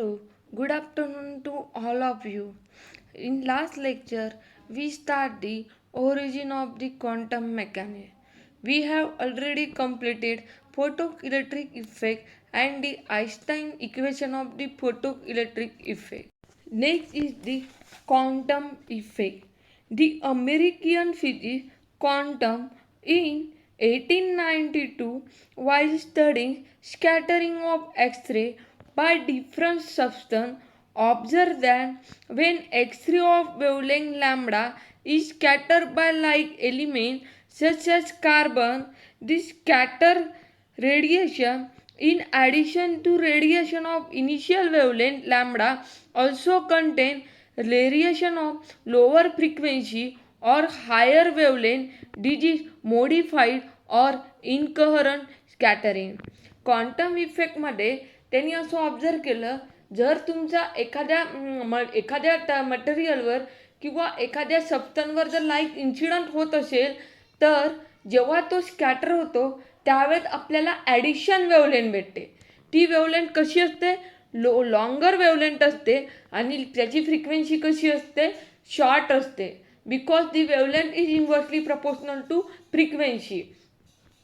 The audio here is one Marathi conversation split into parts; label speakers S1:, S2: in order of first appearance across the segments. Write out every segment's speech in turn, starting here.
S1: Hello, good afternoon to all of you. In last lecture, we start the origin of the quantum mechanics. We have already completed photoelectric effect and the Einstein equation of the photoelectric effect. Next is the quantum effect. The American physicist Quantum in 1892, while studying scattering of X-ray by different substance, observed that when X-ray of wavelength lambda is scattered by like element such as carbon, this scatter radiation in addition to radiation of initial wavelength lambda also contain radiation of lower frequency or higher wavelength. This is modified or incoherent scattering. Quantum इफेक्टमध्ये त्यांनी असं ऑब्झर्व केलं, जर तुमचा एखाद्या मटेरियलवर किंवा एखाद्या सबस्टन्सवर जर लाईट इन्सिडंट होत असेल, तर जेव्हा तो स्कॅटर होतो त्यावेळेस आपल्याला ॲडिशन वेवलेंथ भेटते. ती वेवलेंथ कशी असते? लॉंगर वेवलेंथ असते आणि त्याची फ्रिक्वेन्सी कशी असते? शॉर्ट असते, because the wavelength is inversely proportional to frequency.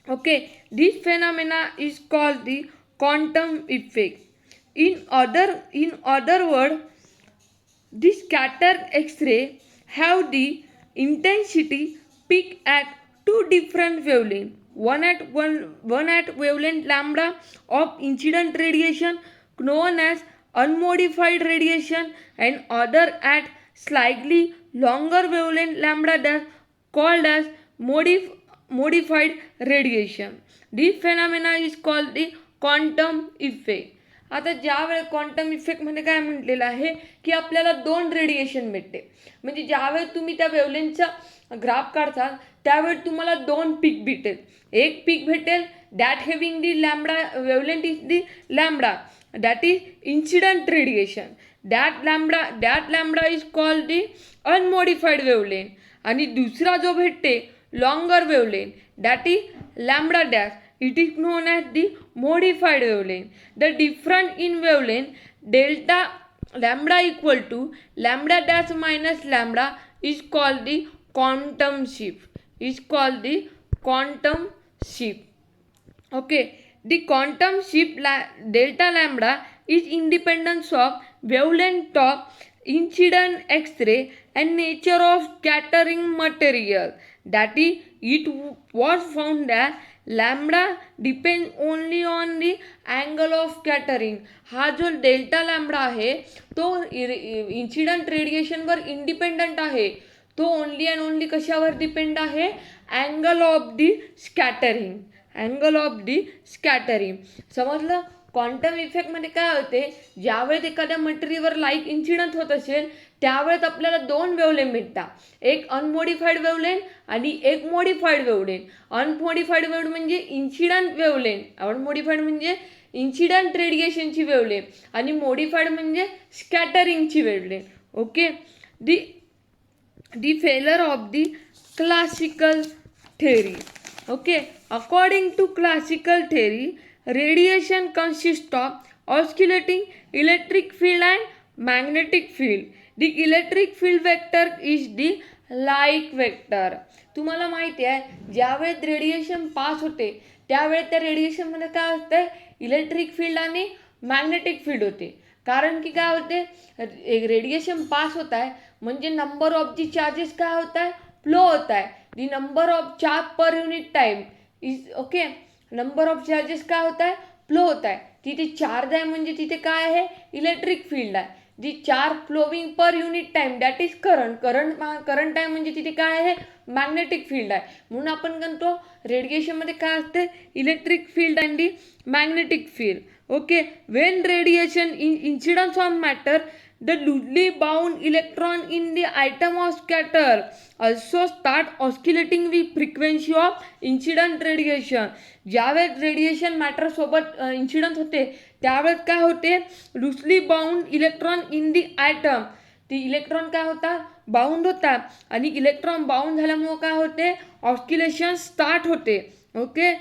S1: Okay, this phenomena is called the quantum effect. In other words, the scattered X-ray have the intensity peak at two different wavelengths. One at wavelength lambda of incident radiation known as unmodified radiation, and other at slightly longer wavelength lambda dash called as modified radiation. This phenomena is called the quantum effect. आता ज्या वेळेस क्वांटम इफेक्टमध्ये काय म्हटलेलं आहे की आपल्याला दोन रेडिएशन भेटते. म्हणजे ज्यावेळेस तुम्ही त्या वेवलेंथचा ग्राफ काढता त्यावेळेस तुम्हाला दोन पीक भेटेल. एक पीक भेटेल that having the lambda wavelength is the lambda, that is incident radiation. That lambda is called the unmodified wavelength. आणि दुसरा जो भेटते longer wavelength, that is lambda dash, it is known as the modified wavelength. The difference in wavelength delta lambda equal to lambda dash minus lambda is called the quantum shift. Okay, the quantum shift delta lambda is independent of wavelength of incident X-ray and nature of scattering material. That is, it was found that lambda depends only on the angle of scattering. हा जो डेल्टा लॅम्बडा आहे तो इन्सिडंट रेडिएशनवर इंडिपेंडंट आहे. तो ओनली अँड ओनली कशावर डिपेंड आहे? Angle of the scattering. समजलं? क्वांटम इफेक्टमध्ये काय होते, ज्यावेळेस एखाद्या मटेरियलवर लाईट इन्सिडंट होत असेल त्यावेळेस आपल्याला दोन वेवलेंथ भेटतात. एक अनमॉडिफाईड वेवलेंथ आणि एक मॉडिफाईड वेवलेंथ. अनमॉडिफाईड वेवलेंथ म्हणजे इन्सिडंट वेवलेंथ, अनमॉडिफाईड म्हणजे इन्सिडंट रेडिएशनची वेवलेंथ आणि मॉडिफाईड म्हणजे स्कॅटरिंगची वेवलेंथ. ओके, दी फेलर of the classical theory. Okay, according to classical theory, radiation consists of oscillating electric field and magnetic field. The electric field vector is the like vector. तुम्हाला माहिती आहे ज्यावेळेस रेडिएशन पास होते त्यावेळेस त्या रेडिएशनमध्ये काय होतं? इलेक्ट्रिक फील्ड आणि मॅग्नेटिक फील्ड होते. कारण की काय होते, रेडिएशन पास होत आहे म्हणजे नंबर ऑफ दी चार्जेस काय होत आहे? फ्लो होत आहे. The number of charge per unit time is okay. Number of charges काय होत आहे? फ्लो होत आहे. तिथे चार्ज आहे म्हणजे तिथे काय आहे? इलेक्ट्रिक फील्ड आहे. जी charge flowing per unit time that is current आहे म्हणजे तिथे काय आहे? मॅग्नेटिक फील्ड आहे. म्हणून आपण म्हणतो रेडिएशनमध्ये काय असते? Electric field and the magnetic field. Okay, Wien radiation incidence of matter, the loosely bound electron in the atom of scatter also start oscillating with frequency of incident radiation. ज्यावेळेस रेडिएशन मॅटर सोबत इन्सिडंट होते त्यावेळेस काय होते? Loosely bound electron in the atom. ती इलेक्ट्रॉन काय होतात? बाउंड होतात. आणि इलेक्ट्रॉन बाउंड झाल्यामुळे काय होते? ऑस्किलेशन स्टार्ट होते. Okay,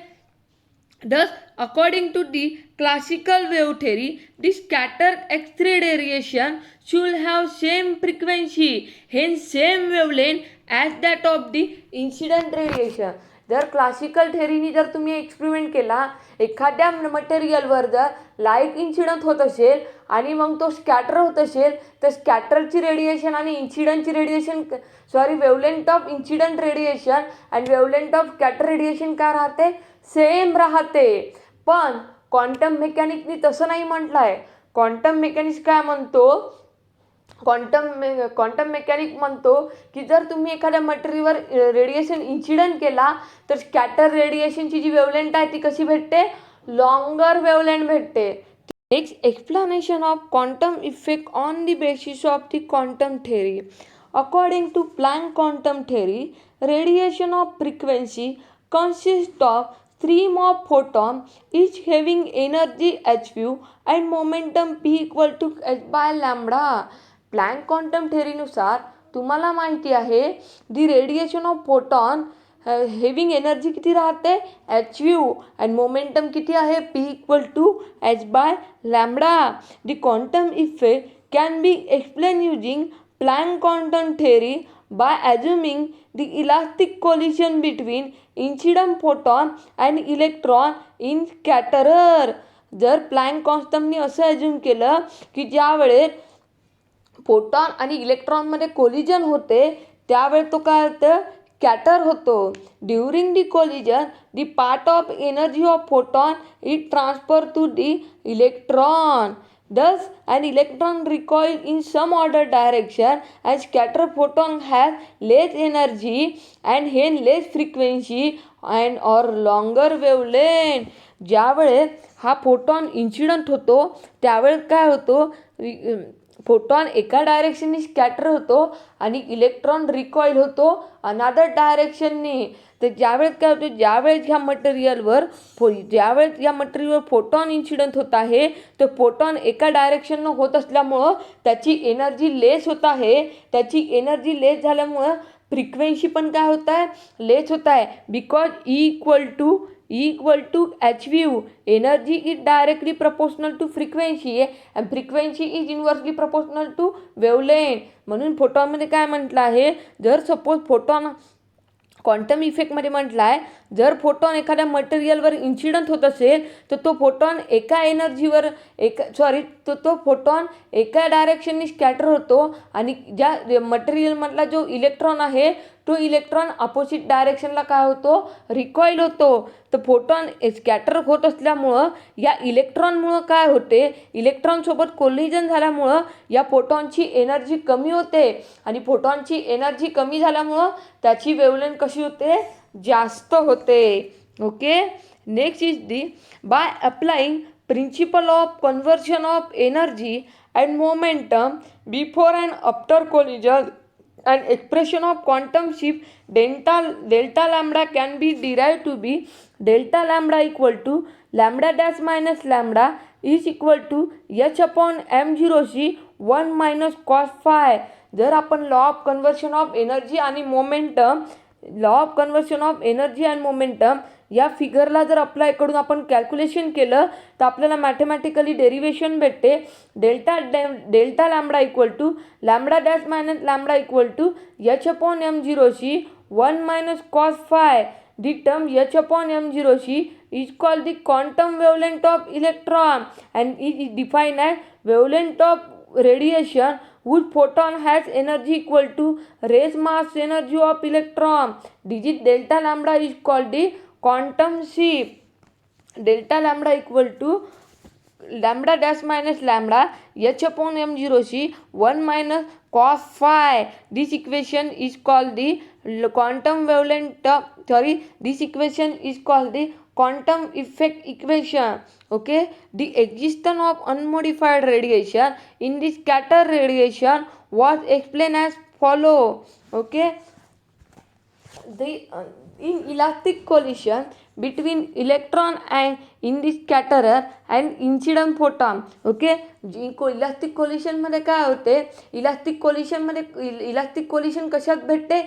S1: Thus, according to the classical wave theory, the scattered X-ray radiation should have same frequency, hence same wavelength as that of the incident radiation. जर क्लासिकल थेरीनी जर तुम्ही एक्सपेरिमेंट केला, एखाद्या मटेरियलवर जर लाईट इन्सिडंट होत असेल आणि मग तो स्कॅटर होत असेल, तर स्कॅटरची रेडिएशन आणि इन्सिडंटची radiation wavelength of incident radiation and wavelength of scatter radiation काय राहते, सेम राहते. पण क्वांटम मेकॅनिकनी तसं नाही म्हटलं आहे. क्वांटम मेकॅनिक्स काय म्हणतो, क्वांटम मेकॅनिक म्हणतो की जर तुम्ही एखाद्या मटेरियलवर रेडिएशन इन्सिडंट केला तर स्कॅटर रेडिएशनची जी वेवलेंथ आहे ती कशी भेटते, लॉंगर वेवलेंथ भेटते. Next, explanation of quantum effect on the basis of the quantum theory. According to Planck quantum theory, radiation of frequency consists of stream of photon each having energy hv and momentum p equal to h by lambda. Planck quantum थेअरीनुसार तुम्हाला माहिती आहे the radiation of photon having energy किती राहते, एच व्यू, अँड मोमेंटम किती आहे, P equal to H by lambda. The quantum effect can be explain using Planck quantum theory by assuming the elastic collision between incident photon and electron in scatterer. जर प्लँक कॉन्स्टंटनी असं ॲज्युम केलं की ज्यावेळेस फोटॉन आणि इलेक्ट्रॉनमध्ये कोलिजन होते त्यावेळेस तो काय होतं, स्कॅटर होतो. During the collision the part of energy of photon is transfer to the electron. Thus, an electron recoils in some ordered direction and scattered photon has less energy and hence less frequency and or longer wavelength. ज्यावेळेस हा फोटॉन इन्सिडंट होतो त्यावेळेस काय होतो, फोटॉन एका डायरेक्शननी स्कॅटर होतो आणि इलेक्ट्रॉन रिकॉईल होतो अनादर डायरेक्शननी. तर ज्यावेळेस काय होते, ज्यावेळेस ह्या मटेरियलवर फोटॉन इन्सिडंट होत आहे तर फोटॉन एका डायरेक्शननं होत असल्यामुळं त्याची एनर्जी लेस होत आहे. त्याची एनर्जी लेस झाल्यामुळं फ्रिक्वेन्सी पण काय होत आहे, लेस होत आहे. Because equal to H nu, energy is directly proportional to frequency and frequency is inversely proportional to wavelength. म्हणून फोटॉनमध्ये काय म्हटलं आहे, जर सपोज फोटॉन क्वांटम इफेक्टमध्ये म्हटलं आहे, जर फोटॉन एखाद्या मटेरियलवर इन्सिडंट होत असेल तर तो फोटॉन तो फोटॉन एका डायरेक्शननी स्कॅटर होतो आणि ज्या मटेरियलमधला जो इलेक्ट्रॉन आहे तो इलेक्ट्रॉन अपोजिट डायरेक्शनला काय होतो, रिकॉईल होतो. तर फोटॉन स्कॅटर होत असल्यामुळं या इलेक्ट्रॉनमुळं काय होते, इलेक्ट्रॉनसोबत कोलिजन झाल्यामुळं या फोटॉनची एनर्जी कमी होते आणि फोटॉनची एनर्जी कमी झाल्यामुळं त्याची वेवलेंथ कशी होते, जास्त होते. Okay. Next is the by applying principle of conversion of energy and momentum before and after collision and expression of quantum shift delta lambda can be derived to be delta lambda equal to lambda dash minus lambda is equal to h upon m0 c 1 minus cos phi. जर आपण law of conversion of energy आणि मोमेंटम या फिगरला जर अप्लाय करून आपण कॅल्क्युलेशन केलं तर आपल्याला मॅथमॅटिकली डेरिवेशन भेटते. Delta lambda equal to lambda dash minus lambda equal to H upon m0 c 1 minus cos phi. The term H upon m0 c is called the quantum wavelength of electron and it is defined as wavelength of radiation whose photon has energy equal to raised mass energy of electron. Digit delta lambda is called the quantum shift. Delta lambda equal to lambda dash minus lambda h upon m0 c 1 minus cos phi. This equation is called the quantum wavelength. This equation is called the quantum effect equation. Okay. The existence of unmodified radiation in the scatter radiation was explained as follow. Okay. In elastic collision between electron and in the scatterer and incident photon. Okay. Elastic कोलिशनमध्ये काय होते, इलास्टिक कोलिशन कशात भेटते,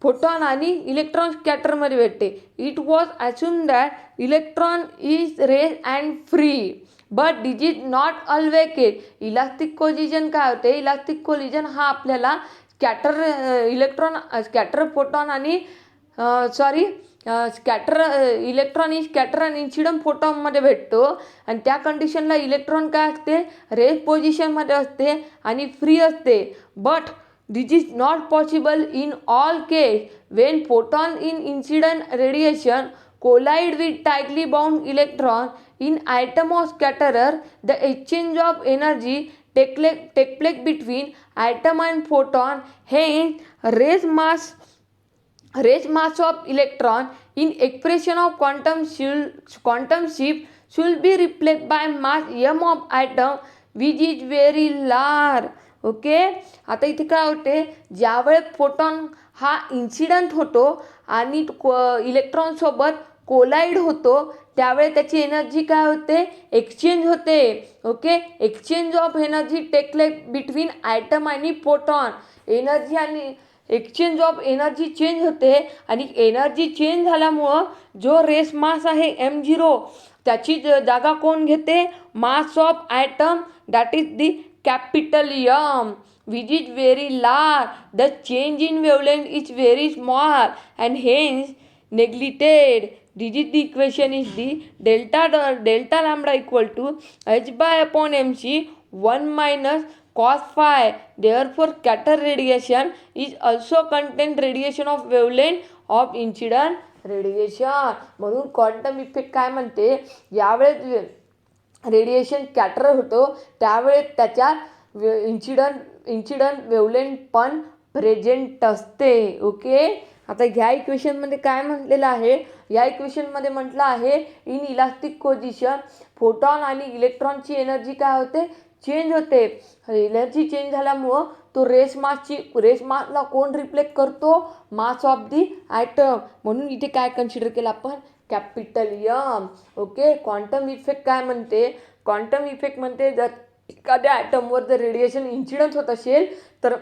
S1: फोटॉन आणि इलेक्ट्रॉन स्कॅटरमध्ये भेटते. It was assume that electron is rest and free, but this is not always case. Elastic collision काय होते? इलास्टिक कोलिजन हा आपल्याला स्कॅटर फोटॉन आणि स्कॅटर इलेक्ट्रॉन इन स्कॅटर आणि इन्सिडंट फोटॉनमध्ये भेटतो. आणि त्या कंडिशनला इलेक्ट्रॉन काय असते? रेज पोझिशनमध्ये असते आणि फ्री असते. But this is not possible in all case when photon in incident radiation collide with tightly bound electron in atom of scatterer. The exchange of energy take place between atom and photon. Hence raise mass of electron in expression of quantum shift should be replaced by mass m of atom which is very large. Okay. आता इथे काय होते? ज्यावेळेस फोटॉन हा इन्सिडंट होतो आणि इलेक्ट्रॉनसोबत कोलाईड होतो त्यावेळेस त्याची एनर्जी काय होते? एक्सचेंज होते. Okay. Exchange of energy take place between atom आणि फोटॉन. एनर्जी आणि एक्सचेंज ऑफ एनर्जी चेंज होते आणि एनर्जी चेंज झाल्यामुळं जो रेस मास आहे m0 त्याची जागा कोण घेते? Mass of atom that is the capital M, which is very large. The change in wavelength is very small and hence neglected. This is the equation is the delta lambda equal to h by upon mc 1 minus cos phi. Therefore scatter radiation is also contain radiation of wavelength of incident radiation. म्हणून क्वांटम इफेक्ट काय म्हणते? यावेळेस रेडिएशन स्कॅटर होतो त्यावेळेस त्याच्यात इन्सिडंट वेवलेंथ पण प्रेझेंट असते. ओके. आता ह्या इक्वेशनमध्ये काय म्हटलेलं आहे? या इक्वेशनमध्ये म्हटलं आहे इन इलास्टिक कोलिजन फोटॉन आणि इलेक्ट्रॉनची एनर्जी काय होते? चेंज होते. एनर्जी चेंज झाल्यामुळं तो रेस मासला कोण रिफ्लेक्ट करतो? Mass of the atom. म्हणून इथे काय कन्सिडर केलं आपण? Capital M. Okay. Quantum effect काय म्हणते? क्वांटम इफेक्ट म्हणते जर एखाद्या ॲटमवर जर रेडिएशन इन्सिडन्स होत असेल तर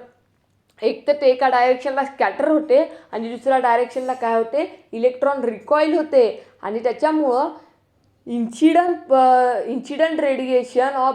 S1: एक तर ते एका डायरेक्शनला स्कॅटर होते आणि दुसऱ्या डायरेक्शनला काय होते? इलेक्ट्रॉन रिकॉईल होते आणि त्याच्यामुळं incident radiation of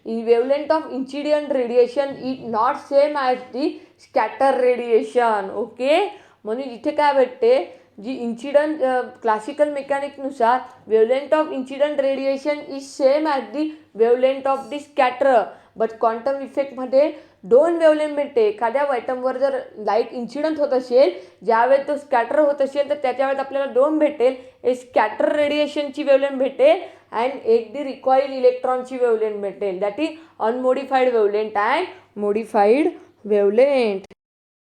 S1: wavelength of incident radiation is not same as the scatter radiation. Okay. म्हणून इथे काय भेटते? जी इन्सिडंट क्लासिकल मेकॅनिकनुसार wavelength of incident radiation is same as the wavelength of the scatter. But quantum इफेक्टमध्ये दोन वेवलेंथ भेटते. एखाद्या ॲटमवर जर लाईट इन्सिडंट होत असेल ज्यावेळेस तो स्कॅटर होत असेल तर त्याच्या वेळेस आपल्याला दोन भेटेल. एक स्कॅटर रेडिएशनची वेवलेंथ भेटेल अँड एक दी रिकॉईल इलेक्ट्रॉनची वेवलेंथ भेटेल. That is unmodified wavelength and modified wavelength.